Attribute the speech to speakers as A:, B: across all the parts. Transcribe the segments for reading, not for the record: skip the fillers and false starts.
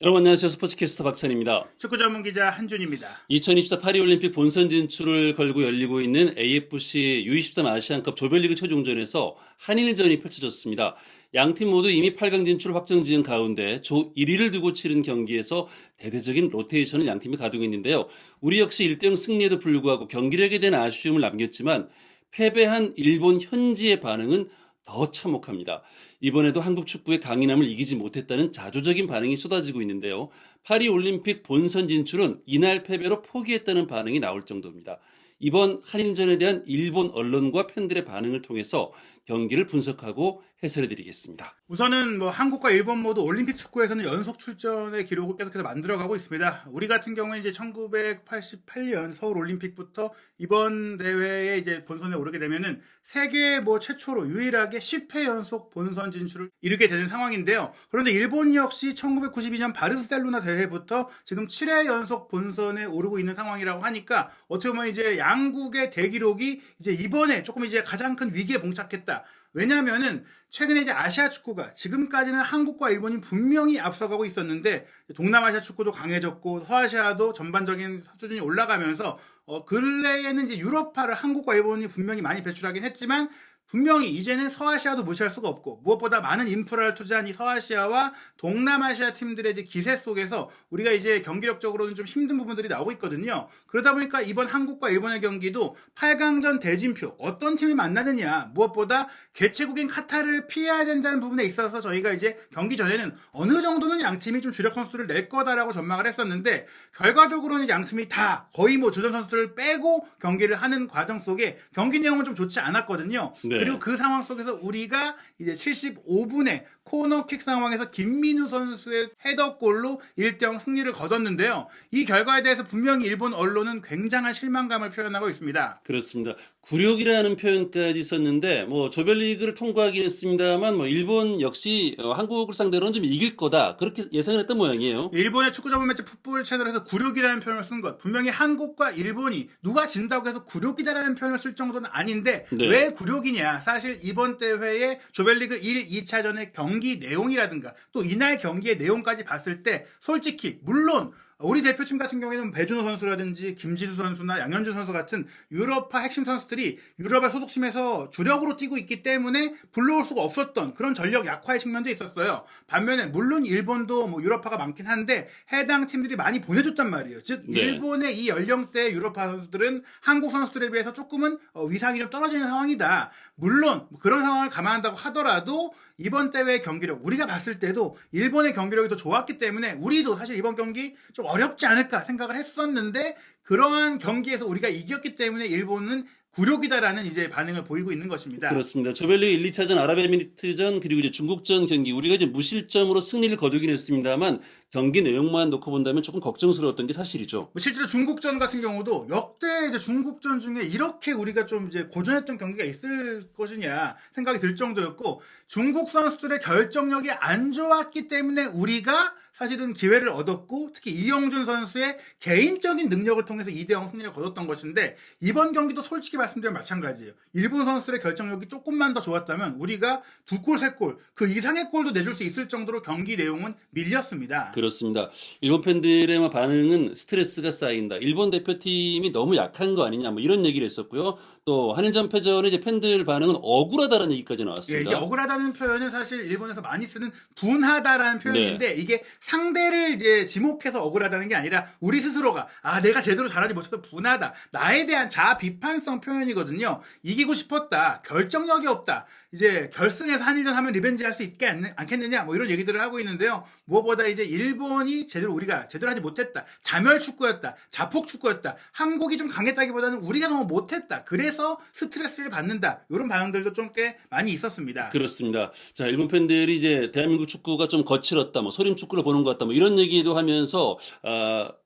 A: 여러분 안녕하세요. 스포츠캐스터 박찬입니다.
B: 축구 전문 기자 한준입니다.
A: 2024 파리올림픽 본선 진출을 걸고 열리고 있는 AFC U23 아시안컵 조별리그 최종전에서 한일전이 펼쳐졌습니다. 양팀 모두 이미 8강 진출 확정 지은 가운데 조 1위를 두고 치른 경기에서 대대적인 로테이션을 양팀이 가동했는데요. 우리 역시 1대0 승리에도 불구하고 경기력에 대한 아쉬움을 남겼지만 패배한 일본 현지의 반응은 더 참혹합니다. 이번에도 한국 축구의 강인함을 이기지 못했다는 자조적인 반응이 쏟아지고 있는데요. 파리올림픽 본선 진출은 이날 패배로 포기했다는 반응이 나올 정도입니다. 이번 한일전에 대한 일본 언론과 팬들의 반응을 통해서 경기를 분석하고 해설해드리겠습니다.
B: 우선은 한국과 일본 모두 올림픽 축구에서는 연속 출전의 기록을 계속해서 만들어가고 있습니다. 우리 같은 경우에 이제 1988년 서울 올림픽부터 이번 대회에 이제 본선에 오르게 되면은 세계 최초로 유일하게 10회 연속 본선 진출을 이루게 되는 상황인데요. 그런데 일본 역시 1992년 바르셀로나 대회부터 지금 7회 연속 본선에 오르고 있는 상황이라고 하니까 어떻게 보면 이제 양국의 대기록이 이제 이번에 조금 이제 가장 큰 위기에 봉착했다. 왜냐하면은 최근에 이제 아시아 축구가 지금까지는 한국과 일본이 분명히 앞서가고 있었는데 동남아시아 축구도 강해졌고 서아시아도 전반적인 수준이 올라가면서 근래에는 이제 유럽파를 한국과 일본이 분명히 많이 배출하긴 했지만 분명히 이제는 서아시아도 무시할 수가 없고 무엇보다 많은 인프라를 투자한 이 서아시아와 동남아시아 팀들의 이제 기세 속에서 우리가 이제 경기력적으로는 좀 힘든 부분들이 나오고 있거든요. 그러다 보니까 이번 한국과 일본의 경기도 8강전 대진표 어떤 팀을 만나느냐 무엇보다 개최국인 카타르를 피해야 된다는 부분에 있어서 저희가 이제 경기 전에는 어느 정도는 양 팀이 좀 주력 선수들을 낼 거다라고 전망을 했었는데 결과적으로는 양 팀이 다 거의 주전 선수들을 빼고 경기를 하는 과정 속에 경기 내용은 좀 좋지 않았거든요.
A: 네.
B: 그리고 그 상황 속에서 우리가 이제 75분에 코너킥 상황에서 김민우 선수의 헤더골로 1대0 승리를 거뒀는데요. 이 결과에 대해서 분명히 일본 언론은 굉장한 실망감을 표현하고 있습니다.
A: 그렇습니다. 굴욕이라는 표현까지 썼는데 조별리그를 통과하긴 했습니다만 일본 역시 한국을 상대로는 좀 이길 거다 그렇게 예상을 했던 모양이에요.
B: 일본의 축구 전문 매체 풋볼 채널에서 굴욕이라는 표현을 쓴 것 분명히 한국과 일본이 누가 진다고 해서 굴욕이다라는 표현을 쓸 정도는 아닌데
A: 네.
B: 왜 굴욕이냐. 사실 이번 대회의 조별리그 1, 2차전의 경기 내용이라든가 또 이날 경기의 내용까지 봤을 때 솔직히 물론 우리 대표팀 같은 경우에는 배준호 선수라든지 김지수 선수나 양현준 선수 같은 유럽파 핵심 선수들이 유럽의 소속팀에서 주력으로 뛰고 있기 때문에 불러올 수가 없었던 그런 전력 약화의 측면도 있었어요. 반면에 물론 일본도 유럽파가 많긴 한데 해당 팀들이 많이 보내줬단 말이에요. 즉
A: 네.
B: 일본의 이 연령대의 유럽파 선수들은 한국 선수들에 비해서 조금은 위상이 좀 떨어지는 상황이다. 물론 그런 상황을 감안한다고 하더라도 이번 대회의 경기력 우리가 봤을 때도 일본의 경기력이 더 좋았기 때문에 우리도 사실 이번 경기 좀 어렵지 않을까 생각을 했었는데 그러한 경기에서 우리가 이겼기 때문에 일본은 굴욕이다라는 이제 반응을 보이고 있는 것입니다.
A: 그렇습니다. 조별리그 1, 2차전 아랍에미리트전 그리고 이제 중국전 경기 우리가 이제 무실점으로 승리를 거두긴 했습니다만 경기 내용만 놓고 본다면 조금 걱정스러웠던 게 사실이죠.
B: 실제로 중국전 같은 경우도 역대 이제 중국전 중에 이렇게 우리가 좀 이제 고전했던 경기가 있을 것이냐 생각이 들 정도였고 중국 선수들의 결정력이 안 좋았기 때문에 우리가 사실은 기회를 얻었고 특히 이영준 선수의 개인적인 능력을 통해서 2대0 승리를 거뒀던 것인데 이번 경기도 솔직히 말씀드리면 마찬가지예요. 일본 선수들의 결정력이 조금만 더 좋았다면 우리가 2골, 3골 그 이상의 골도 내줄 수 있을 정도로 경기 내용은 밀렸습니다.
A: 그렇습니다. 일본 팬들의 반응은 스트레스가 쌓인다. 일본 대표팀이 너무 약한 거 아니냐 이런 얘기를 했었고요. 또 한일전 패전의 이제 팬들 반응은 억울하다라는 얘기까지 나왔습니다.
B: 이게 억울하다는 표현은 사실 일본에서 많이 쓰는 분하다라는 표현인데 이게 상대를 이제 지목해서 억울하다는 게 아니라 우리 스스로가 내가 제대로 잘하지 못해서 분하다. 나에 대한 자아 비판성 표현이거든요. 이기고 싶었다. 결정력이 없다. 이제 결승에서 한일전 하면 리벤지 할 수 있지 않겠느냐 이런 얘기들을 하고 있는데요. 무엇보다 이제 일본이 우리가 제대로 하지 못했다. 자멸 축구였다. 자폭 축구였다. 한국이 좀 강했다기보다는 우리가 너무 못했다. 그래서 스트레스를 받는다. 이런 반응들도 좀 꽤 많이 있었습니다.
A: 그렇습니다. 자, 일본 팬들이 이제 대한민국 축구가 좀 거칠었다, 소림 축구를 보는 것 같다, 이런 얘기도 하면서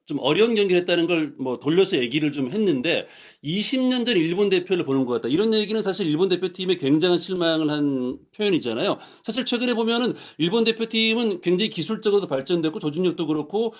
A: 좀 어려운 경기를 했다는 걸 뭐 돌려서 얘기를 좀 했는데 20년 전 일본 대표를 보는 것 같다. 이런 얘기는 사실 일본 대표팀에 굉장한 실망을 한 표현이잖아요. 사실 최근에 보면은 일본 대표팀은 굉장히 기술적으로도 발전됐고 조직력도 그렇고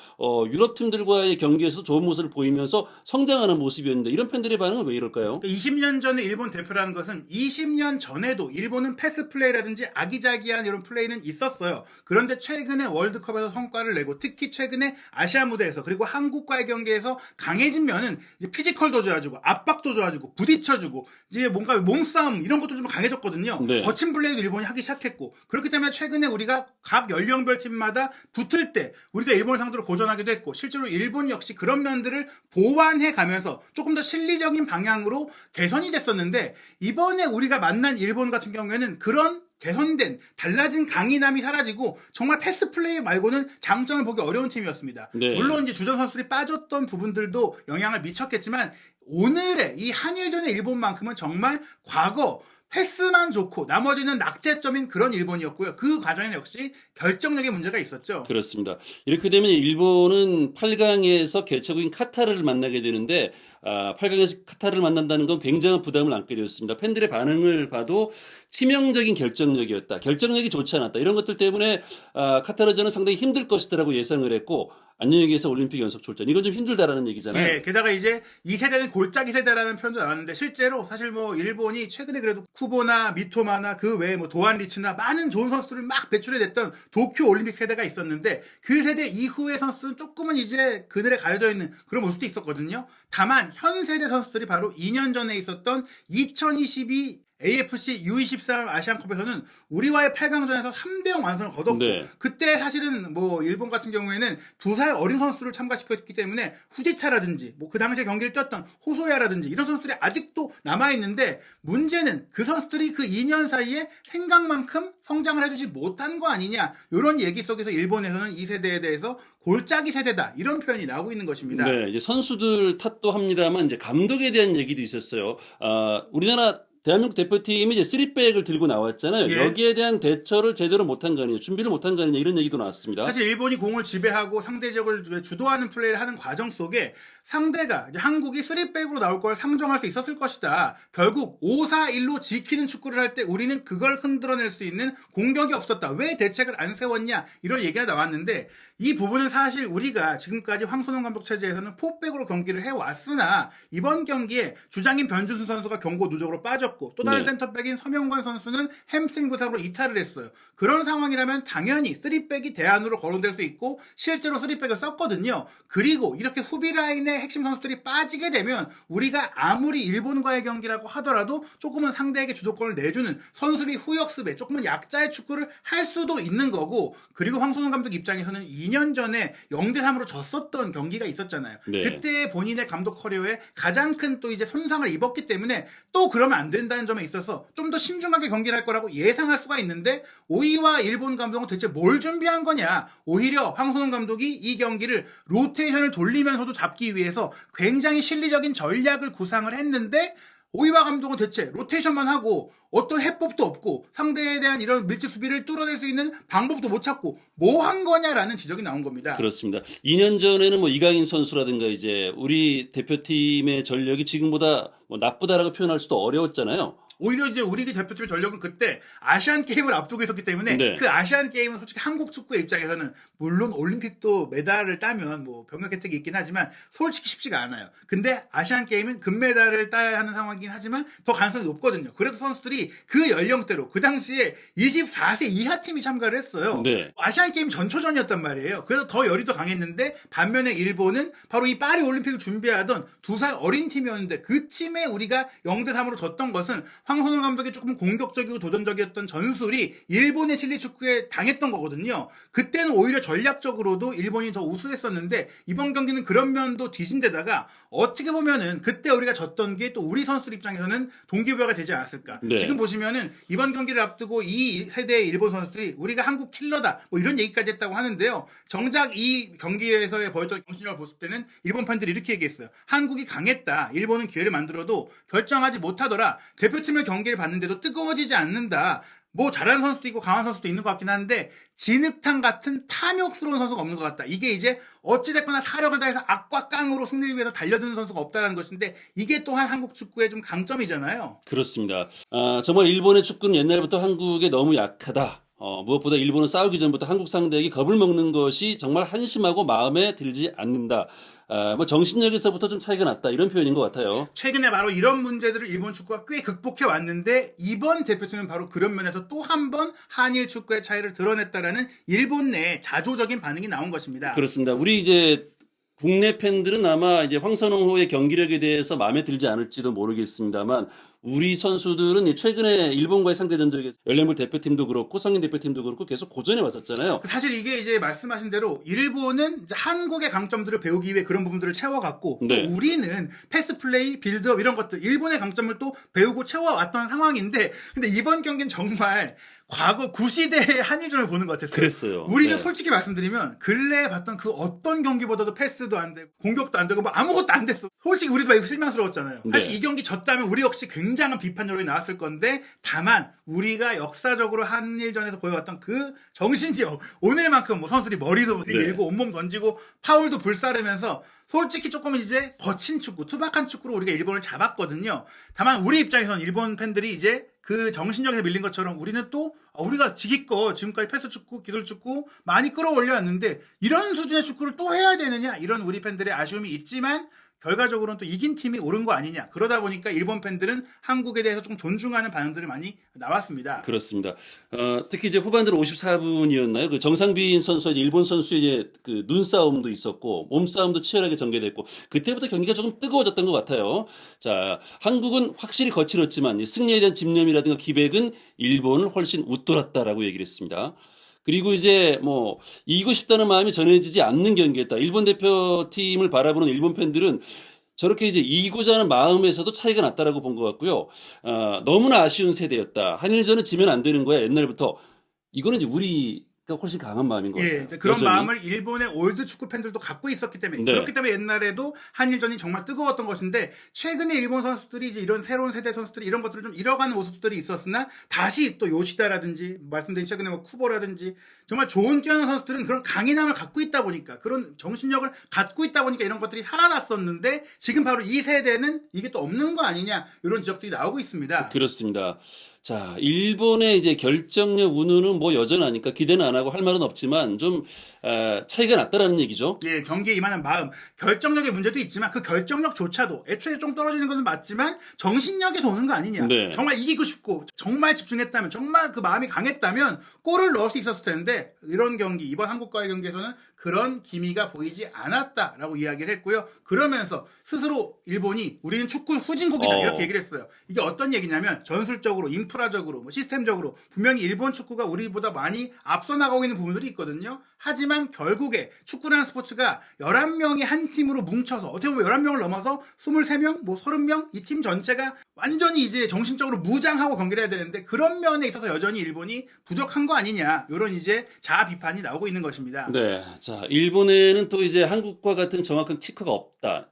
A: 유럽 팀들과의 경기에서 좋은 모습을 보이면서 성장하는 모습이었는데 이런 팬들의 반응은 왜 이럴까요?
B: 20년 전에 일본 대표라는 것은 20년 전에도 일본은 패스 플레이라든지 아기자기한 이런 플레이는 있었어요. 그런데 최근에 월드컵에서 성과를 내고 특히 최근에 아시아 무대에서 그리고 한국과의 경기에서 강해진 면은 이제 피지컬도 좋아지고 압박도 좋아지고 부딪혀주고 이제 뭔가 몸싸움 이런 것도 좀 강해졌거든요.
A: 네.
B: 거친 플레이도 일본이 하기 시작했고 그렇기 때문에 최근에 우리가 각 연령별 팀마다 붙을 때 우리가 일본을 상대로 고전하기도 했고 실제로 일본 역시 그런 면들을 보완해 가면서 조금 더 실리적인 방향으로 개선이 됐었는데 이번에 우리가 만난 일본 같은 경우에는 그런 개선된 달라진 강인함이 사라지고 정말 패스 플레이 말고는 장점을 보기 어려운 팀이었습니다.
A: 네.
B: 물론 이제 주전 선수들이 빠졌던 부분들도 영향을 미쳤겠지만 오늘의 이 한일전의 일본만큼은 정말 과거 패스만 좋고 나머지는 낙제점인 그런 일본이었고요. 그 과정에는 역시 결정력의 문제가 있었죠.
A: 그렇습니다. 이렇게 되면 일본은 8강에서 개최국인 카타르를 만나게 되는데 8강에서 카타르를 만난다는 건 굉장한 부담을 안게 되었습니다. 팬들의 반응을 봐도 치명적인 결정력이었다. 결정력이 좋지 않았다. 이런 것들 때문에 카타르전은 상당히 힘들 것이다라고 예상을 했고 안녕히 얘기해서 올림픽 연속 출전. 이건 좀 힘들다라는 얘기잖아요.
B: 네, 게다가 이제 이 세대는 골짜기 세대라는 표현도 나왔는데 실제로 사실 뭐 일본이 최근에 그래도 쿠보나 미토마나 그 외에 뭐 도안 리치나 많은 좋은 선수들을 막 배출해냈던 도쿄 올림픽 세대가 있었는데 그 세대 이후의 선수는 조금은 이제 그늘에 가려져 있는 그런 모습도 있었거든요. 다만 현 세대 선수들이 바로 2년 전에 있었던 2022 AFC U23 아시안컵에서는 우리와의 8강전에서 3대0 완승을 거뒀고
A: 네.
B: 그때 사실은 뭐 일본 같은 경우에는 2살 어린 선수를 참가시켰기 때문에 후지차라든지 뭐 그 당시에 경기를 뛰었던 호소야라든지 이런 선수들이 아직도 남아있는데 문제는 그 선수들이 그 2년 사이에 생각만큼 성장을 해주지 못한 거 아니냐 이런 얘기 속에서 일본에서는 이 세대에 대해서 골짜기 세대다 이런 표현이 나오고 있는 것입니다.
A: 네, 이제 선수들 탓도 합니다만 이제 감독에 대한 얘기도 있었어요. 우리나라 대한민국 대표팀이 이제 3백을 들고 나왔잖아요.
B: 예.
A: 여기에 대한 대처를 제대로 못한 거 아니냐, 준비를 못한 거 아니냐 이런 얘기도 나왔습니다.
B: 사실 일본이 공을 지배하고 상대적을 주도하는 플레이를 하는 과정 속에 상대가 이제 한국이 3백으로 나올 걸 상정할 수 있었을 것이다. 결국 5-4-1로 지키는 축구를 할 때 우리는 그걸 흔들어낼 수 있는 공격이 없었다. 왜 대책을 안 세웠냐 이런 얘기가 나왔는데 이 부분은 사실 우리가 지금까지 황선홍 감독 체제에서는 4백으로 경기를 해왔으나 이번 경기에 주장인 변준수 선수가 경고 누적으로 빠졌고 또 다른
A: 네.
B: 센터백인 서명관 선수는 햄스트링 부상으로 이탈을 했어요. 그런 상황이라면 당연히 3백이 대안으로 거론될 수 있고 실제로 3백을 썼거든요. 그리고 이렇게 수비 라인의 핵심 선수들이 빠지게 되면 우리가 아무리 일본과의 경기라고 하더라도 조금은 상대에게 주도권을 내주는 선수비 후역습에 조금은 약자의 축구를 할 수도 있는 거고 그리고 황선홍 감독 입장에서는 2년 전에 0-3으로 졌었던 경기가 있었잖아요.
A: 네.
B: 그때 본인의 감독 커리어에 가장 큰 또 이제 손상을 입었기 때문에 또 그러면 안 된다는 점에 있어서 좀 더 신중하게 경기를 할 거라고 예상할 수가 있는데 오이와 일본 감독은 대체 뭘 준비한 거냐? 오히려 황선홍 감독이 이 경기를 로테이션을 돌리면서도 잡기 위해서 굉장히 실리적인 전략을 구상을 했는데 오이와 감독은 대체 로테이션만 하고 어떤 해법도 없고 상대에 대한 이런 밀집 수비를 뚫어낼 수 있는 방법도 못 찾고 뭐 한 거냐라는 지적이 나온 겁니다.
A: 그렇습니다. 2년 전에는 뭐 이강인 선수라든가 이제 우리 대표팀의 전력이 지금보다 뭐 나쁘다라고 표현할 수도 어려웠잖아요.
B: 오히려 이제 우리 대표팀의 전력은 그때 아시안 게임을 앞두고 있었기 때문에
A: 네.
B: 그 아시안 게임은 솔직히 한국 축구의 입장에서는 물론 올림픽도 메달을 따면 뭐 병역 혜택이 있긴 하지만 솔직히 쉽지가 않아요. 근데 아시안 게임은 금메달을 따야 하는 상황이긴 하지만 더 가능성이 높거든요. 그래서 선수들이 그 연령대로 그 당시에 24세 이하 팀이 참가를 했어요.
A: 네.
B: 아시안 게임 전초전이었단 말이에요. 그래서 더 열이 더 강했는데 반면에 일본은 바로 이 파리 올림픽을 준비하던 2살 어린 팀이었는데 그 팀에 우리가 0-3으로 졌던 것은 황선홍 감독이 조금 공격적이고 도전적이었던 전술이 일본의 실리 축구에 당했던 거거든요. 그때는 오히려 전략적으로도 일본이 더 우수했었는데 이번 경기는 그런 면도 뒤진 데다가 어떻게 보면은 그때 우리가 졌던 게 또 우리 선수들 입장에서는 동기부여가 되지 않았을까.
A: 네.
B: 지금 보시면은 이번 경기를 앞두고 이 세대의 일본 선수들이 우리가 한국 킬러다 뭐 이런 얘기까지 했다고 하는데요. 정작 이 경기에서의 보였던 정신력을 봤을 때는 일본 팬들이 이렇게 얘기했어요. 한국이 강했다. 일본은 기회를 만들어도 결정하지 못하더라. 대표팀의 경기를 봤는데도 뜨거워지지 않는다. 뭐 잘하는 선수도 있고 강한 선수도 있는 것 같긴 한데 진흙탕 같은 탐욕스러운 선수가 없는 것 같다. 이게 이제 어찌됐거나 사력을 다해서 악과 깡으로 승리를 위해서 달려드는 선수가 없다는 것인데 이게 또한 한국 축구의 좀 강점이잖아요.
A: 그렇습니다. 정말 일본의 축구는 옛날부터 한국에 너무 약하다. 무엇보다 일본은 싸우기 전부터 한국 상대에게 겁을 먹는 것이 정말 한심하고 마음에 들지 않는다. 뭐 정신력에서부터 좀 차이가 났다. 이런 표현인 것 같아요.
B: 최근에 바로 이런 문제들을 일본 축구가 꽤 극복해 왔는데 이번 대표팀은 바로 그런 면에서 또 한 번 한일 축구의 차이를 드러냈다라는 일본 내 자조적인 반응이 나온 것입니다.
A: 그렇습니다. 우리 이제 국내 팬들은 아마 이제 황선홍호의 경기력에 대해서 마음에 들지 않을지도 모르겠습니다만 우리 선수들은 최근에 일본과의 상대 전적에서 열린물 대표팀도 그렇고 성인 대표팀도 그렇고 계속 고전해 왔었잖아요.
B: 사실 이게 이제 말씀하신 대로 일본은 이제 한국의 강점들을 배우기 위해 그런 부분들을 채워갔고
A: 네.
B: 또 우리는 패스 플레이, 빌드업 이런 것들 일본의 강점을 또 배우고 채워왔던 상황인데 근데 이번 경기는 정말 과거 구시대의 한일전을 보는 것 같았어요.
A: 그랬어요.
B: 우리는
A: 네.
B: 솔직히 말씀드리면 근래에 봤던 그 어떤 경기보다도 패스도 안 되고 공격도 안 되고 뭐 아무것도 안 됐어. 솔직히 우리도 이거 실망스러웠잖아요. 사실
A: 네.
B: 이 경기 졌다면 우리 역시 굉장한 비판 여론이 나왔을 건데 다만 우리가 역사적으로 한일전에서 보여왔던 그 정신지역 오늘만큼 뭐 선수들이 머리도 밀고 온몸 던지고 파울도 불사르면서 솔직히 조금 이제 거친 축구, 투박한 축구로 우리가 일본을 잡았거든요. 다만 우리 입장에서는 일본 팬들이 이제 그 정신력에서 밀린 것처럼 우리는 또 우리가 지기껏 지금까지 패스 축구, 기술 축구 많이 끌어올려왔는데 이런 수준의 축구를 또 해야 되느냐 이런 우리 팬들의 아쉬움이 있지만 결과적으로는 또 이긴 팀이 옳은 거 아니냐. 그러다 보니까 일본 팬들은 한국에 대해서 좀 존중하는 반응들이 많이 나왔습니다.
A: 그렇습니다. 특히 이제 후반전 54분이었나요? 그 정상빈 선수와 일본 선수의 이제 그 눈싸움도 있었고 몸싸움도 치열하게 전개됐고 그때부터 경기가 조금 뜨거워졌던 것 같아요. 자, 한국은 확실히 거칠었지만 승리에 대한 집념이라든가 기백은 일본을 훨씬 웃돌았다라고 얘기를 했습니다. 그리고 이제 뭐 이기고 싶다는 마음이 전해지지 않는 경기였다. 일본 대표팀을 바라보는 일본 팬들은 저렇게 이제 이기고자 하는 마음에서도 차이가 났다라고 본 것 같고요. 너무나 아쉬운 세대였다. 한일전은 지면 안 되는 거야. 옛날부터. 이거는 이제 우리가 훨씬 강한 마음인 것 같아요.
B: 그런
A: 여전히.
B: 마음을 일본의 올드 축구 팬들도 갖고 있었기 때문에
A: 네.
B: 그렇기 때문에 옛날에도 한일전이 정말 뜨거웠던 것인데 최근에 일본 선수들이 이제 이런 새로운 세대 선수들이 이런 것들을 좀 잃어가는 모습들이 있었으나 다시 또 요시다라든지 말씀드린 최근에 뭐 쿠보라든지 정말 좋은 뛰어난 선수들은 그런 강인함을 갖고 있다 보니까 그런 정신력을 갖고 있다 보니까 이런 것들이 살아났었는데 지금 바로 이 세대는 이게 또 없는 거 아니냐 이런 지적들이 나오고 있습니다.
A: 그렇습니다. 자, 일본의 이제 결정력 운운은 뭐 여전하니까 기대는 안 하고 할 말은 없지만 좀 차이가 났다라는 얘기죠.
B: 예, 경기에 임하는 마음, 결정력의 문제도 있지만 그 결정력조차도 애초에 좀 떨어지는 것은 맞지만 정신력에서 오는 거 아니냐.
A: 네.
B: 정말 이기고 싶고 정말 집중했다면 정말 그 마음이 강했다면 골을 넣을 수 있었을 텐데 이런 경기 이번 한국과의 경기에서는 그런 기미가 보이지 않았다라고 이야기를 했고요. 그러면서 스스로 일본이 우리는 축구 후진국이다 이렇게 얘기를 했어요. 이게 어떤 얘기냐면 전술적으로 인프라적으로 뭐 시스템적으로 분명히 일본 축구가 우리보다 많이 앞서 나가고 있는 부분들이 있거든요. 하지만 결국에 축구라는 스포츠가 11명이 한 팀으로 뭉쳐서 어떻게 보면 11명을 넘어서 23명, 뭐 30명 이 팀 전체가 완전히 이제 정신적으로 무장하고 경기를 해야 되는데 그런 면에 있어서 여전히 일본이 부족한 거 아니냐 이런 이제 자아 비판이 나오고 있는 것입니다.
A: 네. 자, 일본에는 또 이제 한국과 같은 정확한 키커가 없다.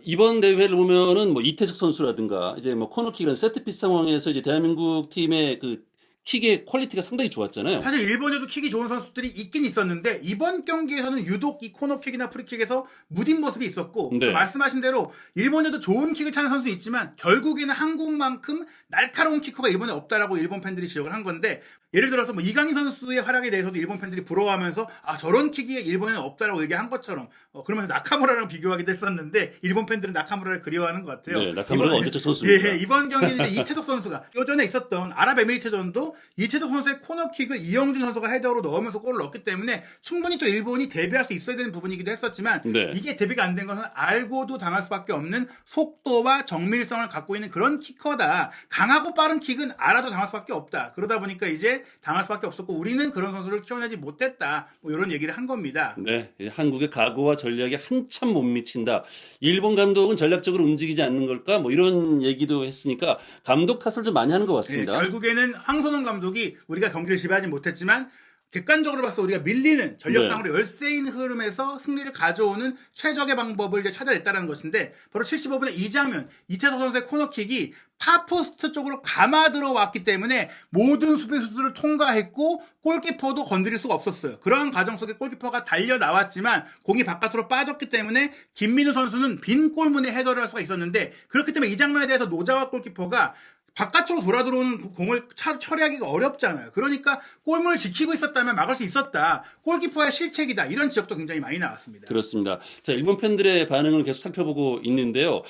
A: 이번 대회를 보면은 뭐 이태석 선수라든가 이제 뭐 코너킥이라는 세트피스 상황에서 이제 대한민국 팀의 그 킥의 퀄리티가 상당히 좋았잖아요.
B: 사실 일본에도 킥이 좋은 선수들이 있긴 있었는데 이번 경기에서는 유독 이 코너킥이나 프리킥에서 무딘 모습이 있었고
A: 네.
B: 또 말씀하신 대로 일본에도 좋은 킥을 차는 선수 있지만 결국에는 한국만큼 날카로운 키커가 일본에 없다라고 일본 팬들이 지적을 한 건데 예를 들어서 뭐 이강인 선수의 활약에 대해서도 일본 팬들이 부러워하면서 저런 킥이 일본에는 없다라고 얘기한 것처럼 그러면서 나카무라랑 비교하기도 했었는데 일본 팬들은 나카무라를 그리워하는 것 같아요.
A: 네, 나카무라가 언제적 선수입니까?
B: 예, 이번 경기는 이제 이채석 선수가 예전에 있었던 아랍에미리트전도 이채석 선수의 코너킥을 이영준 선수가 헤더로 넣으면서 골을 넣었기 때문에 충분히 또 일본이 대비할 수 있어야 되는 부분이기도 했었지만
A: 네.
B: 이게 대비가 안 된 것은 알고도 당할 수밖에 없는 속도와 정밀성을 갖고 있는 그런 키커다. 강하고 빠른 킥은 알아도 당할 수밖에 없다. 그러다 보니까 이제 당할 수밖에 없었고 우리는 그런 선수를 키워내지 못했다. 뭐 이런 얘기를 한 겁니다.
A: 네, 한국의 각오와 전략에 한참 못 미친다. 일본 감독은 전략적으로 움직이지 않는 걸까? 뭐 이런 얘기도 했으니까 감독 탓을 좀 많이 하는 것 같습니다.
B: 결국에는 황선홍 감독이 우리가 경기를 지배하지 못했지만 객관적으로 봤을 때 우리가 밀리는 전력상으로
A: 네.
B: 열세인 흐름에서 승리를 가져오는 최적의 방법을 이제 찾아냈다는 것인데 바로 75분의 이 장면 이태석 선수의 코너킥이 파포스트 쪽으로 감아 들어왔기 때문에 모든 수비수들을 통과했고 골키퍼도 건드릴 수가 없었어요. 그런 과정 속에 골키퍼가 달려 나왔지만 공이 바깥으로 빠졌기 때문에 김민우 선수는 빈 골문에 헤더를 할 수가 있었는데 그렇기 때문에 이 장면에 대해서 노자와 골키퍼가 바깥으로 돌아 들어오는 공을 처리하기가 어렵잖아요. 그러니까 골문을 지키고 있었다면 막을 수 있었다. 골키퍼의 실책이다. 이런 지적도 굉장히 많이 나왔습니다.
A: 그렇습니다. 자, 일본 팬들의 반응을 계속 살펴보고 있는데요.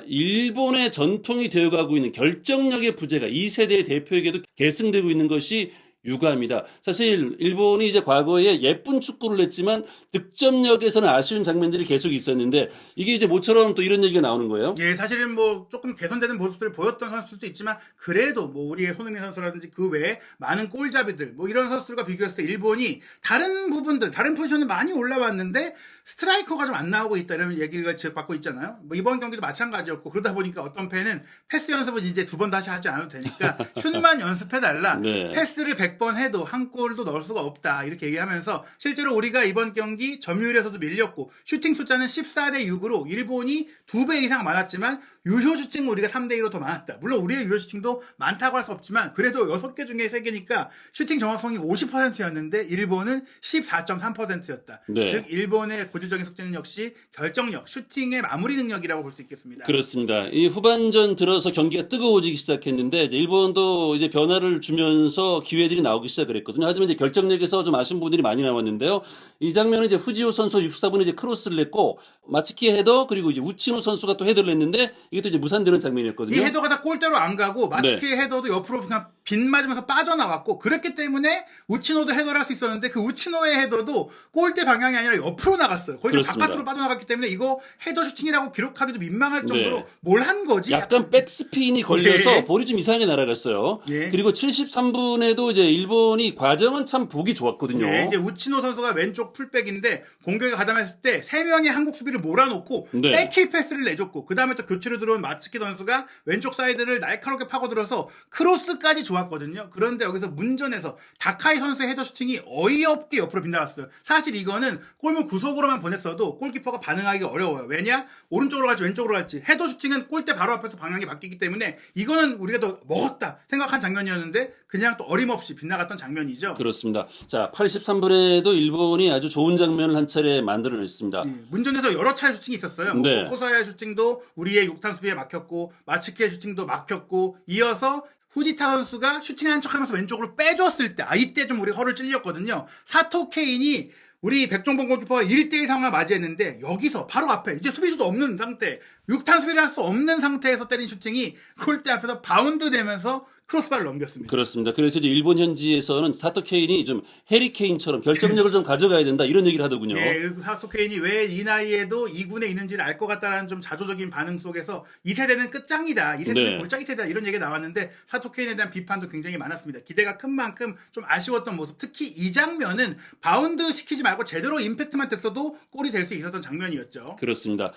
A: 일본의 전통이 되어가고 있는 결정력의 부재가 2세대의 대표에게도 계승되고 있는 것이 유감이다. 사실 일본이 이제 과거에 예쁜 축구를 했지만 득점력에서는 아쉬운 장면들이 계속 있었는데 이게 이제 모처럼 또 이런 얘기가 나오는 거예요.
B: 예, 사실은 뭐 조금 개선되는 모습들을 보였던 선수들도 있지만 그래도 뭐 우리의 손흥민 선수라든지 그 외에 많은 골잡이들 뭐 이런 선수들과 비교했을 때 일본이 다른 부분들 다른 포지션에 많이 올라왔는데 스트라이커가 좀 안 나오고 있다 이런 얘기를 지적받고 있잖아요. 뭐 이번 경기도 마찬가지였고 그러다 보니까 어떤 팬은 패스 연습은 이제 두 번 다시 하지 않아도 되니까 슛만 연습해달라.
A: 네.
B: 패스를 100번 해도 한 골도 넣을 수가 없다 이렇게 얘기하면서 실제로 우리가 이번 경기 점유율에서도 밀렸고 슈팅 숫자는 14대 6으로 일본이 2배 이상 많았지만 유효 슈팅은 우리가 3대 2로 더 많았다. 물론 우리의 유효 슈팅도 많다고 할 수 없지만 그래도 6개 중에 3개니까 슈팅 정확성이 50%였는데 일본은 14.3%였다.
A: 네.
B: 즉 일본의 고질적인 숙제는 역시 결정력, 슈팅의 마무리 능력이라고 볼 수 있겠습니다.
A: 그렇습니다. 이 후반전 들어서 경기가 뜨거워지기 시작했는데 이제 일본도 이제 변화를 주면서 기회들이 나오기 시작했거든요. 하지만 이제 결정력에서 좀 아쉬운 부분들이 많이 나왔는데요. 이 장면은 이제 후지오 선수 64분에 이제 크로스를 냈고 마츠키 헤더 그리고 이제 우치노 선수가 또 헤더를 냈는데 이게 또 이제 무산되는 장면이었거든요.
B: 이 헤더가 다 골대로 안 가고 마츠키의 헤더도 옆으로 그냥 빗 맞으면서 빠져나왔고 그랬기 때문에 우치노도 헤더를 할 수 있었는데 그 우치노의 헤더도 골대 방향이 아니라 옆으로 나갔어요. 거의
A: 그렇습니다.
B: 바깥으로 빠져나갔기 때문에 이거 헤더 슈팅이라고 기록하기도 민망할 정도로
A: 네.
B: 뭘 한 거지?
A: 약간 백스핀이 걸려서
B: 예.
A: 볼이 좀 이상하게 날아갔어요.
B: 예.
A: 그리고 73분에도 이제 일본이 과정은 참 보기 좋았거든요.
B: 네, 이제 우치노 선수가 왼쪽 풀백인데 공격에 가담했을 때 3명의 한국 수비를 몰아놓고
A: 네.
B: 백힐 패스를 내줬고 그 다음에 또 교체로 들어온 마츠키 선수가 왼쪽 사이드를 날카롭게 파고들어서 크로스까지 좋았거든요. 그런데 여기서 문전에서 다카이 선수의 헤더 슈팅이 어이없게 옆으로 빗나갔어요. 사실 이거는 골문 구석으로만 보냈어도 골키퍼가 반응하기가 어려워요. 왜냐? 오른쪽으로 갈지 왼쪽으로 갈지 헤더 슈팅은 골대 바로 앞에서 방향이 바뀌기 때문에 이거는 우리가 더 먹었다 생각한 장면이었는데 그냥 또 어림없이 빗나갔던 장면이죠.
A: 그렇습니다. 자, 83분에도 일본이 아주 좋은 장면을 한 차례 만들어냈습니다.
B: 문전에서 여러 차례 슈팅이 있었어요.
A: 네.
B: 코사야의 슈팅도 우리의 6탄 수비에 막혔고 마츠키의 슈팅도 막혔고 이어서 후지타 선수가 슈팅하는 척하면서 왼쪽으로 빼줬을 때 이때 좀 우리 허를 찔렸거든요. 사토 케인이 우리 백종범 골키퍼가 1대1 상황을 맞이했는데 여기서 바로 앞에 이제 수비수도 없는 상태 6탄 수비를 할 수 없는 상태에서 때린 슈팅이 골대 앞에서 바운드 되면서 크로스바를 넘겼습니다.
A: 그렇습니다. 그래서 이제 일본 현지에서는 사토 케인이 좀 해리 케인처럼 결정력을 좀 가져가야 된다 이런 얘기를 하더군요.
B: 예, 그리고 사토 케인이 왜 이 나이에도 2군에 있는지를 알 것 같다라는 좀 자조적인 반응 속에서 이 세대는 끝장이다. 이 세대는
A: 네.
B: 골짜기 세대다. 이런 얘기가 나왔는데 사토 케인에 대한 비판도 굉장히 많았습니다. 기대가 큰 만큼 좀 아쉬웠던 모습. 특히 이 장면은 바운드 시키지 말고 제대로 임팩트만 됐어도 골이 될 수 있었던 장면이었죠.
A: 그렇습니다.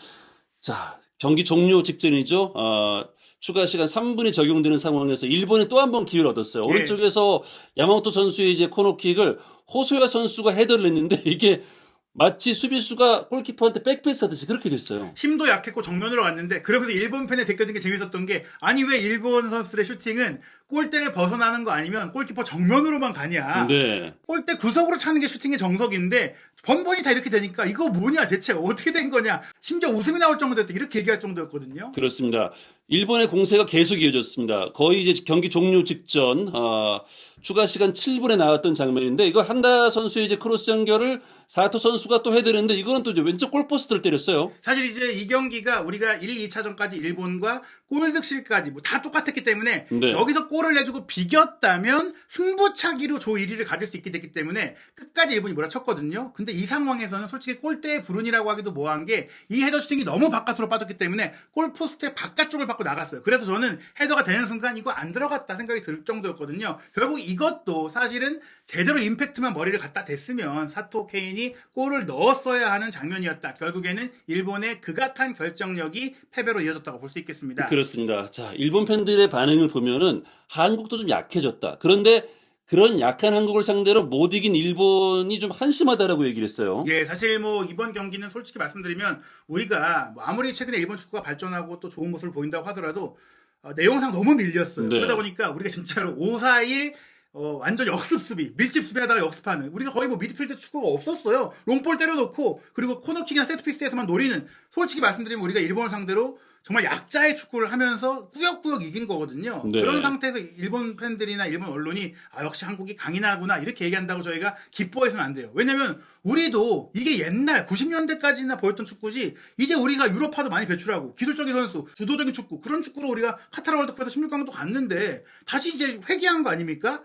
A: 자, 경기 종료 직전이죠. 추가 시간 3분이 적용되는 상황에서 일본이 또 한 번 기회를 얻었어요.
B: 예.
A: 오른쪽에서 야마모토 선수의 이제 코너킥을 호소야 선수가 헤더를 냈는데 이게 마치 수비수가 골키퍼한테 백패스 하듯이 그렇게 됐어요.
B: 힘도 약했고 정면으로 왔는데 그러면서 일본 팬에 느껴진 게 재밌었던 게 아니 왜 일본 선수들의 슈팅은 골대를 벗어나는 거 아니면 골키퍼 정면으로만 가냐.
A: 네.
B: 골대 구석으로 차는 게 슈팅의 정석인데 번번이 다 이렇게 되니까 이거 뭐냐 대체 어떻게 된 거냐. 심지어 웃음이 나올 정도였다. 이렇게 얘기할 정도였거든요.
A: 그렇습니다. 일본의 공세가 계속 이어졌습니다. 거의 이제 경기 종료 직전 추가 시간 7분에 나왔던 장면인데 이거 한다 선수의 이제 크로스 연결을 사토 선수가 또 해드렸는데 이거는 또 이제 왼쪽 골포스트를 때렸어요.
B: 사실 이제 이 경기가 우리가 1, 2차전까지 일본과 골득실까지 뭐 다 똑같았기 때문에
A: 네.
B: 여기서 골을 내주고 비겼다면 승부차기로 조 1위를 가릴 수 있게 됐기 때문에 끝까지 일본이 몰아쳤거든요. 근데 이 상황에서는 솔직히 골대의 불운이라고 하기도 뭐한 게 이 헤더 슈팅이 너무 바깥으로 빠졌기 때문에 골포스트의 바깥쪽을 받고 나갔어요. 그래서 저는 헤더가 되는 순간 이거 안 들어갔다 생각이 들 정도였거든요. 결국 이것도 사실은 제대로 임팩트만 머리를 갖다 댔으면 사토 케인이 골을 넣었어야 하는 장면이었다. 결국에는 일본의 극악한 결정력이 패배로 이어졌다고 볼 수 있겠습니다.
A: 그렇습니다. 자, 일본 팬들의 반응을 보면은 한국도 좀 약해졌다. 그런데 그런 약한 한국을 상대로 못 이긴 일본이 좀 한심하다라고 얘기를 했어요.
B: 예, 사실 뭐 이번 경기는 솔직히 말씀드리면 우리가 뭐 아무리 최근에 일본 축구가 발전하고 또 좋은 모습을 보인다고 하더라도 내용상 너무 밀렸어요.
A: 네.
B: 그러다 보니까 우리가 진짜로 5-4-1 완전 역습 수비, 밀집 수비하다가 역습하는 우리가 거의 뭐 미드필드 축구가 없었어요. 롱볼 때려놓고 그리고 코너킥이나 세트피스에서만 노리는 솔직히 말씀드리면 우리가 일본을 상대로 정말 약자의 축구를 하면서 꾸역꾸역 이긴 거거든요.
A: 네.
B: 그런 상태에서 일본 팬들이나 일본 언론이 역시 한국이 강인하구나 이렇게 얘기한다고 저희가 기뻐해서는 안 돼요. 왜냐면 우리도 이게 옛날 90년대까지나 보였던 축구지 이제 우리가 유럽파도 많이 배출하고 기술적인 선수, 주도적인 축구 그런 축구로 우리가 카타르 월드컵에서 16강도 갔는데 다시 이제 회귀한 거 아닙니까?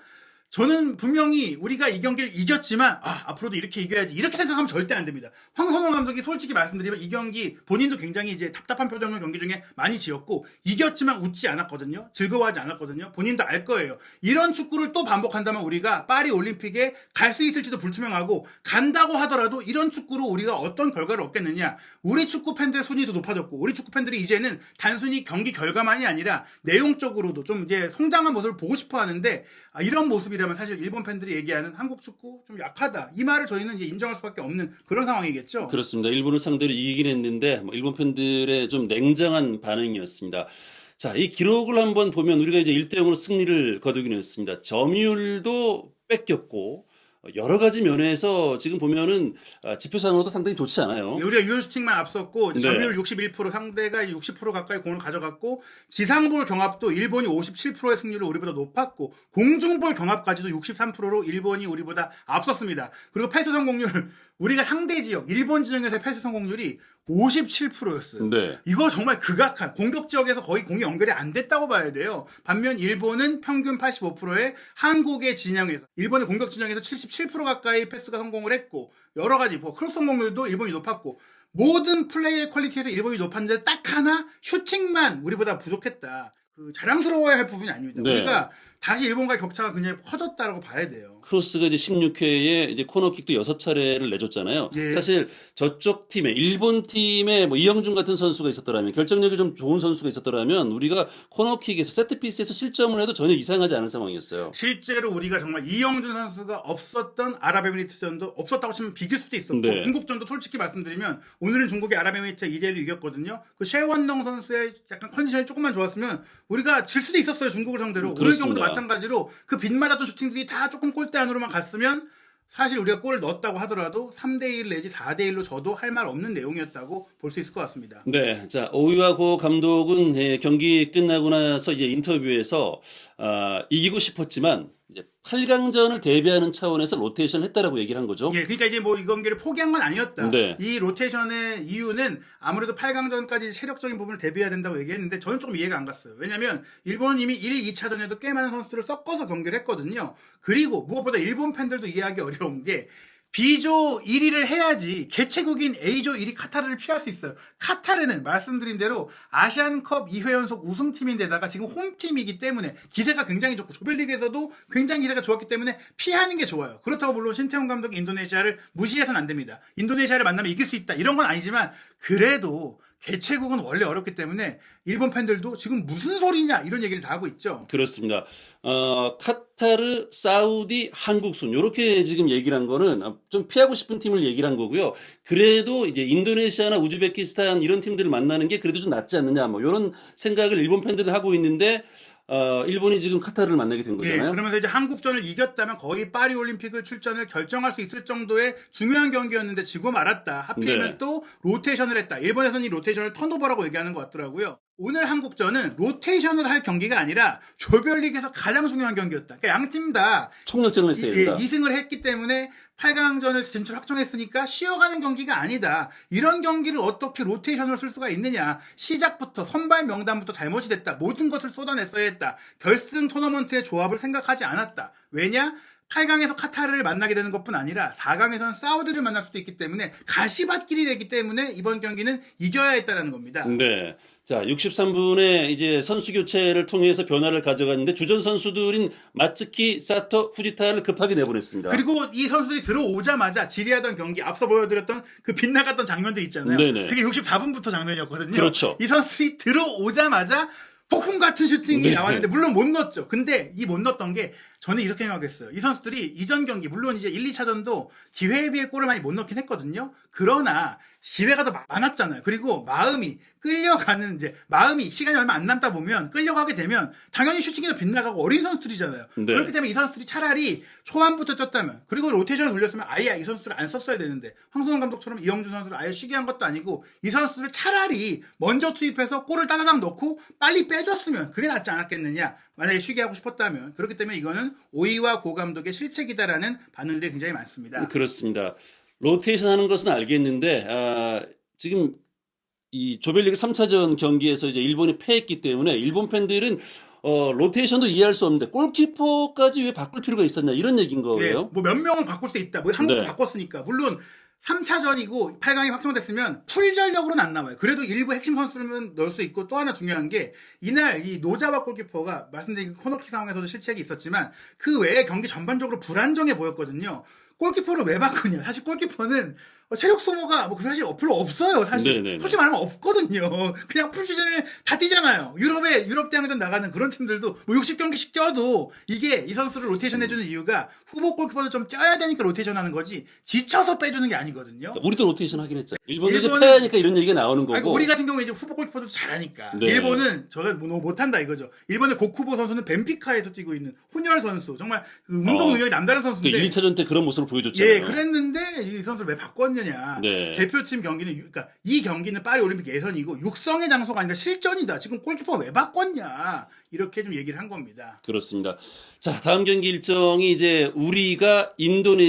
B: 저는 분명히 우리가 이 경기를 이겼지만 앞으로도 이렇게 이겨야지 이렇게 생각하면 절대 안 됩니다. 황선홍 감독이 솔직히 말씀드리면 이 경기 본인도 굉장히 이제 답답한 표정을 경기 중에 많이 지었고 이겼지만 웃지 않았거든요. 즐거워하지 않았거든요. 본인도 알 거예요. 이런 축구를 또 반복한다면 우리가 파리 올림픽에 갈 수 있을지도 불투명하고 간다고 하더라도 이런 축구로 우리가 어떤 결과를 얻겠느냐. 우리 축구 팬들의 순위도 높아졌고 우리 축구 팬들이 이제는 단순히 경기 결과만이 아니라 내용적으로도 좀 이제 성장한 모습을 보고 싶어 하는데 이런 모습이라면 사실 일본 팬들이 얘기하는 한국 축구 좀 약하다. 이 말을 저희는 이제 인정할 수밖에 없는 그런 상황이겠죠.
A: 그렇습니다. 일본을 상대로 이기긴 했는데 뭐 일본 팬들의 좀 냉정한 반응이었습니다. 자, 이 기록을 한번 보면 우리가 이제 1대0으로 승리를 거두긴 했습니다. 점유율도 뺏겼고 여러 가지 면에서 지금 보면은 지표상으로도 상당히 좋지 않아요.
B: 우리가 유효슈팅만 앞섰고
A: 네.
B: 점유율 61%, 상대가 60% 가까이 공을 가져갔고 지상볼 경합도 일본이 57%의 승률을 우리보다 높았고 공중볼 경합까지도 63%로 일본이 우리보다 앞섰습니다. 그리고 패스 성공률 우리가 상대 지역 일본 지역에서의 패스 성공률이 57%였어요.
A: 네.
B: 이거 정말 극악한 공격 지역에서 거의 공이 연결이 안 됐다고 봐야 돼요. 반면 일본은 평균 85%의 한국의 진영에서 일본의 공격 진영에서 77% 가까이 패스가 성공을 했고 여러 가지 크로스 성공률도 일본이 높았고 모든 플레이의 퀄리티에서 일본이 높았는데 딱 하나 슈팅만 우리보다 부족했다. 자랑스러워야 할 부분이 아닙니다.
A: 네.
B: 우리가 다시 일본과의 격차가 굉장히 커졌다라고 봐야 돼요.
A: 크로스가 이제 16회에 이제 코너킥도 6차례를 내줬잖아요.
B: 예.
A: 사실 저쪽 팀에 일본 팀에 뭐 이영준 같은 선수가 있었더라면 결정력이 좀 좋은 선수가 있었더라면 우리가 코너킥에서 세트피스에서 실점을 해도 전혀 이상하지 않은 상황이었어요.
B: 실제로 우리가 정말 이영준 선수가 없었던 아랍에미리트전도 없었다고 치면 비길 수도 있었고
A: 네.
B: 중국전도 솔직히 말씀드리면 오늘은 중국이 아랍에미리트 2대1로 이겼거든요. 그 셰원농 선수의 약간 컨디션이 조금만 좋았으면 우리가 질 수도 있었어요. 중국을 상대로. 오늘
A: 그렇습니다.
B: 경우도 마찬가지로 그 빗 맞았던 슈팅들이 다 조금 골대 안으로만 갔으면 사실 우리가 골을 넣었다고 하더라도 3대1 내지 4대1로 져도 할 말 없는 내용이었다고 볼 수 있을 것 같습니다.
A: 네, 자 오유아 고 감독은 경기 끝나고 나서 이제 인터뷰에서 이기고 싶었지만 이제 8강전을 대비하는 차원에서 로테이션 했다라고 얘기를 한 거죠.
B: 예, 그러니까 이제 뭐 이 경기를 포기한 건 아니었다.
A: 네.
B: 이 로테이션의 이유는 아무래도 8강전까지 체력적인 부분을 대비해야 된다고 얘기했는데 저는 조금 이해가 안 갔어요. 왜냐면 일본은 이미 1, 2차전에도 꽤 많은 선수들을 섞어서 경기를 했거든요. 그리고 무엇보다 일본 팬들도 이해하기 어려운 게 B조 1위를 해야지 개최국인 A조 1위 카타르를 피할 수 있어요. 카타르는 말씀드린 대로 아시안컵 2회 연속 우승팀인데다가 지금 홈팀이기 때문에 기세가 굉장히 좋고 조별리그에서도 굉장히 기세가 좋았기 때문에 피하는 게 좋아요. 그렇다고 물론 신태용 감독이 인도네시아를 무시해서는 안 됩니다. 인도네시아를 만나면 이길 수 있다 이런 건 아니지만 그래도 개최국은 원래 어렵기 때문에 일본 팬들도 지금 무슨 소리냐 이런 얘기를 다 하고 있죠.
A: 그렇습니다. 카타르, 사우디, 한국 순 이렇게 지금 얘기를 한 거는 좀 피하고 싶은 팀을 얘기를 한 거고요. 그래도 이제 인도네시아나 우즈베키스탄 이런 팀들을 만나는 게 그래도 좀 낫지 않느냐 뭐 이런 생각을 일본 팬들이 하고 있는데 일본이 지금 카타르를 만나게 된 거잖아요.
B: 예, 그러면서 이제 한국전을 이겼다면 거의 파리 올림픽을 출전을 결정할 수 있을 정도의 중요한 경기였는데 지고 말았다. 하필이면
A: 네.
B: 또 로테이션을 했다. 일본에서는 이 로테이션을 턴오버라고 얘기하는 것 같더라고요. 오늘 한국전은 로테이션을 할 경기가 아니라 조별리그에서 가장 중요한 경기였다. 그러니까 양 팀 다
A: 총력전을 했어야 된다.
B: 2승을 했기 때문에 8강전을 진출 확정했으니까 쉬어가는 경기가 아니다. 이런 경기를 어떻게 로테이션을 쓸 수가 있느냐. 시작부터 선발 명단부터 잘못이 됐다. 모든 것을 쏟아냈어야 했다. 결승 토너먼트의 조합을 생각하지 않았다. 왜냐? 8강에서 카타르를 만나게 되는 것뿐 아니라 4강에서는 사우디를 만날 수도 있기 때문에 가시밭길이 되기 때문에 이번 경기는 이겨야 했다는 겁니다.
A: 네. 자, 63분에 이제 선수 교체를 통해서 변화를 가져갔는데 주전 선수들인 마츠키, 사토, 후지타를 급하게 내보냈습니다.
B: 그리고 이 선수들이 들어오자마자 지리하던 경기 앞서 보여드렸던 그 빗나갔던 장면들 있잖아요.
A: 네네.
B: 그게 64분부터 장면이었거든요.
A: 그렇죠.
B: 이 선수들이 들어오자마자 폭풍 같은 슈팅이
A: 네.
B: 나왔는데 물론 못 넣었죠. 근데 이 못 넣었던 게 저는 이렇게 생각했어요. 이 선수들이 이전 경기 물론 이제 1, 2차전도 기회에 비해 골을 많이 못 넣긴 했거든요. 그러나 기회가 더 많았잖아요. 그리고 마음이 끌려가는 이제 마음이 시간이 얼마 안 남다 보면 끌려가게 되면 당연히 슈팅이 더 빗나가고 어린 선수들이잖아요.
A: 네.
B: 그렇기 때문에 이 선수들이 차라리 초반부터 쪘다면 그리고 로테이션을 돌렸으면 아예 이 선수들을 안 썼어야 되는데 황선홍 감독처럼 이영준 선수를 아예 쉬게 한 것도 아니고 이 선수들을 차라리 먼저 투입해서 골을 따다닥 넣고 빨리 빼줬으면 그게 낫지 않았겠느냐. 만약에 쉬게 하고 싶었다면. 그렇기 때문에 이거는 오이와 고 감독의 실책이다라는 반응들이 굉장히 많습니다.
A: 그렇습니다. 로테이션 하는 것은 알겠는데, 지금 이 조별리그 3차전 경기에서 이제 일본이 패했기 때문에 일본 팬들은 로테이션도 이해할 수 없는데 골키퍼까지 왜 바꿀 필요가 있었냐 이런 얘기인
B: 예,
A: 거예요.
B: 뭐 몇 명은 바꿀 수 있다. 뭐 한국도
A: 네.
B: 바꿨으니까. 물론 3차전이고 8강이 확정됐으면 풀 전력으로는 안 나와요. 그래도 일부 핵심 선수는 넣을 수 있고 또 하나 중요한 게 이날 이 노자와 골키퍼가 말씀드린 코너킥 상황에서도 실책이 있었지만 그 외에 경기 전반적으로 불안정해 보였거든요. 골키퍼를 왜 바꾸냐? 사실 골키퍼는 체력 소모가 뭐 사실 별로 없어요. 사실
A: 네네네.
B: 솔직히 말하면 없거든요. 그냥 풀시즌을 다 뛰잖아요. 유럽 대항전 나가는 그런 팀들도 뭐 60경기씩 뛰어도 이게 이 선수를 로테이션 해주는 이유가 후보 골키퍼도 좀 뛰어야 되니까 로테이션 하는 거지 지쳐서 빼주는 게 아니거든요.
A: 우리도 로테이션 하긴 했죠. 일본도 이제
B: 일본은-
A: 패하니까 이런 얘기가 나오는
B: 아니,
A: 거고.
B: 우리 같은 경우에 이제 후보 골키퍼도 잘하니까.
A: 네.
B: 일본은 저가 너무 못한다 이거죠. 일본의 고쿠보 선수는 벤피카에서 뛰고 있는 혼혈 선수. 정말 그 운동 능력이 남다른
A: 그
B: 선수인데.
A: 1차전 때 그런 모습을 보여줬잖아요.
B: 예, 그랬는데 이 선수를 왜 바꿨느냐.
A: 네.
B: 대표팀 경기는 그러니까 이 경기는 파리 올림픽 예선이고 육성의 장소가 아니라 실전이다. 지금 골키퍼 왜 바꿨냐. 이렇게 좀 얘기를 한 겁니다.
A: 그렇습니다. 자, 다음 경기 일정이 이제 우리가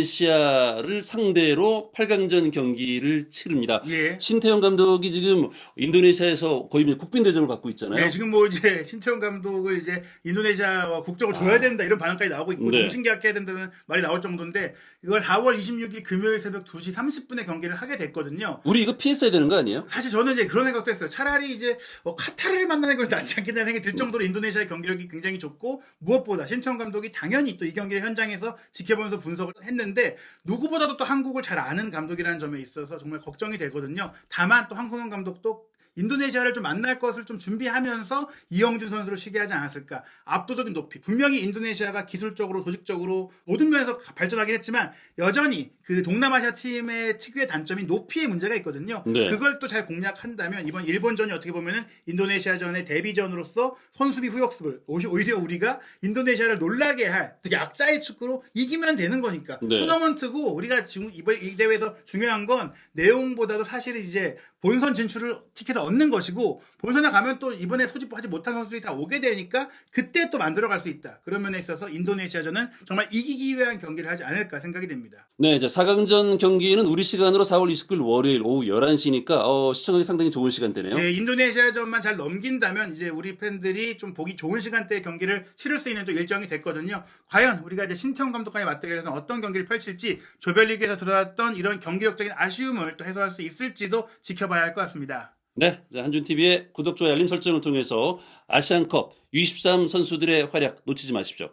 A: 인도네시아를 상대로 8강전 경기를 치릅니다.
B: 예.
A: 신태용 감독이 지금 인도네시아에서 거의 이제 국빈 대접을 받고 있잖아요.
B: 네, 지금 뭐 이제 신태용 감독을 이제 인도네시아와 국적을 줘야 된다 이런 반응까지 나오고 있고
A: 네.
B: 종신계약해야 된다는 말이 나올 정도인데 이걸 4월 26일 금요일 새벽 2시 30분에 경기를 하게 됐거든요.
A: 우리 이거 피했어야 되는 거 아니에요?
B: 사실 저는 이제 그런 생각도 했어요. 차라리 이제 카타르를 만나는 건 낫지 않겠다는 생각이 들 정도로 인도네시아의 경기력이 굉장히 좋고 무엇보다 신태용 감독이 당연히 또 이 경기를 현장에서 지켜보면서 분석을 했는데 누구보다도 또 한국을 잘 아는 감독이라는 점에 있어서 정말 걱정이 되거든요. 다만 또 황선홍 감독도 인도네시아를 좀 만날 것을 좀 준비하면서 이영준 선수를 쉬게 하지 않았을까. 압도적인 높이. 분명히 인도네시아가 기술적으로, 조직적으로 모든 면에서 발전하긴 했지만 여전히 그 동남아시아 팀의 특유의 단점이 높이의 문제가 있거든요.
A: 네.
B: 그걸 또 잘 공략한다면 이번 일본전이 어떻게 보면은 인도네시아전의 데뷔전으로서 선수비 후역습을 오히려 우리가 인도네시아를 놀라게 할 되게 약자의 축구로 이기면 되는 거니까.
A: 네.
B: 토너먼트고 우리가 지금 이번 이 대회에서 중요한 건 내용보다도 사실은 이제 본선 진출을 티켓을 얻는 것이고 본선에 가면 또 이번에 소집하지 못한 선수들이 다 오게 되니까 그때 또 만들어갈 수 있다. 그런 면에 있어서 인도네시아전은 정말 이기기 위한 경기를 하지 않을까 생각이 됩니다.
A: 네, 이제 4강전 경기는 우리 시간으로 4월 29일 월요일 오후 11시니까 시청하기 상당히 좋은 시간대네요.
B: 네, 인도네시아전만 잘 넘긴다면 이제 우리 팬들이 좀 보기 좋은 시간대에 경기를 치를 수 있는 또 일정이 됐거든요. 과연 우리가 이제 신태용 감독과의 맞대결에서 어떤 경기를 펼칠지 조별리그에서 드러났던 이런 경기력적인 아쉬움을 또 해소할 수 있을지도 지켜봐야 할 것 같습니다.
A: 네, 자, 한준TV의 구독, 좋아요, 알림 설정을 통해서 아시안컵 U23 선수들의 활약 놓치지 마십시오.